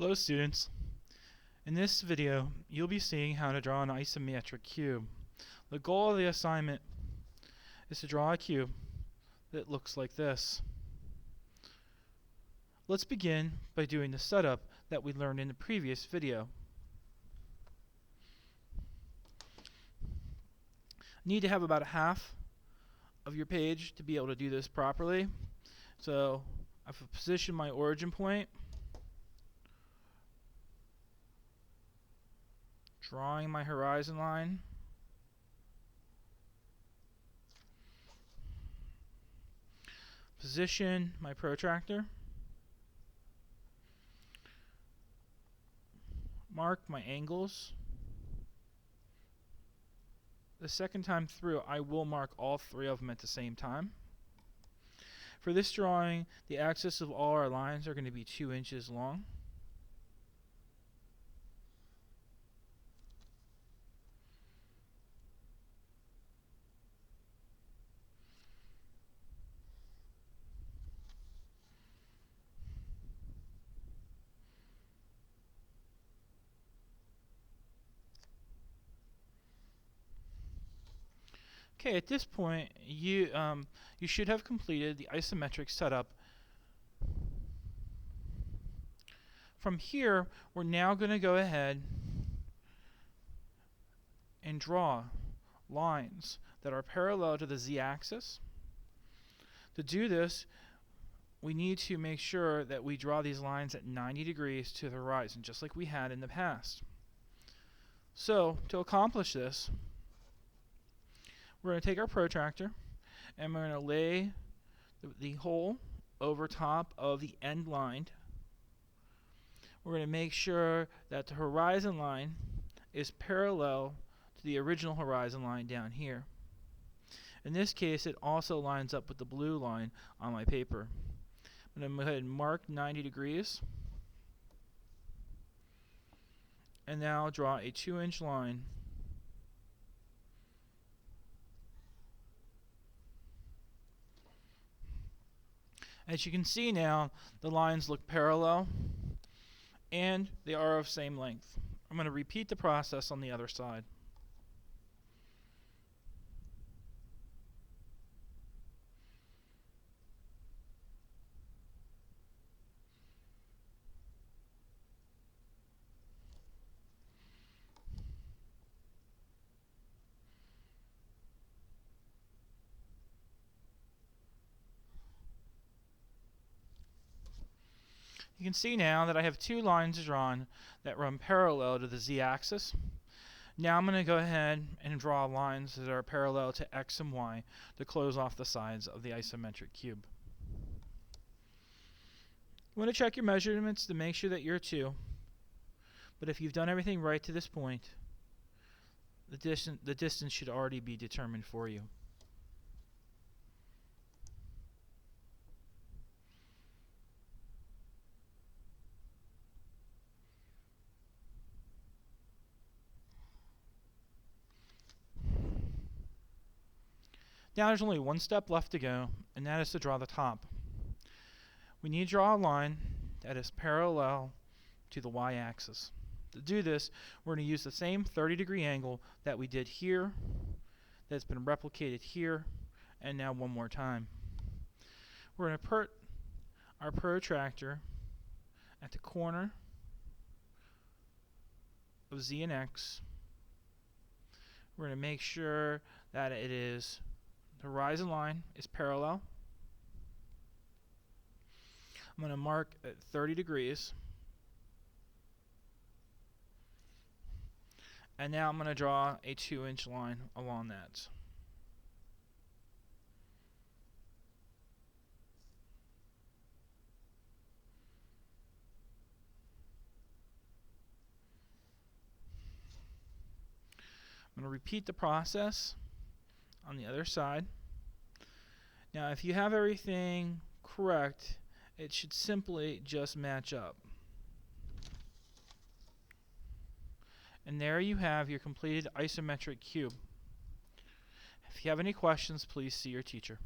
Hello students. In this video you'll be seeing how to draw an isometric cube. The goal of the assignment is to draw a cube that looks like this. Let's begin by doing the setup that we learned in the previous video. Need to have about half of your page to be able to do this properly. So I've positioned my origin point, drawing my horizon line, position my protractor, mark my angles. The second time through I will mark all three of them at the same time. For this drawing, the axis of all our lines are going to be 2 inches long. Okay, at this point, you should have completed the isometric setup. From here, we're now going to go ahead and draw lines that are parallel to the z-axis. To do this, we need to make sure that we draw these lines at 90 degrees to the horizon, just like we had in the past. So, to accomplish this, we're going to take our protractor and we're going to lay the hole over top of the end line. We're going to make sure that the horizon line is parallel to the original horizon line down here. In this case, it also lines up with the blue line on my paper. I'm going to go ahead and mark 90 degrees. And now draw a 2-inch line . As you can see now, the lines look parallel and they are of same length. I'm going to repeat the process on the other side. You can see now that I have 2 lines drawn that run parallel to the z-axis. Now I'm going to go ahead and draw lines that are parallel to x and y to close off the sides of the isometric cube. You want to check your measurements to make sure that you're 2. But if you've done everything right to this point, the distance should already be determined for you. Now there's only one step left to go, and that is to draw the top. We need to draw a line that is parallel to the y-axis. To do this, we're going to use the same 30-degree angle that we did here, that's been replicated here, and now one more time. We're going to put our protractor at the corner of z and x. We're going to make sure that the horizon line is parallel. I'm going to mark at 30 degrees. And now I'm going to draw a 2-inch line along that. I'm going to repeat the process on the other side. Now if you have everything correct, it should simply just match up. And there you have your completed isometric cube. If you have any questions, please see your teacher.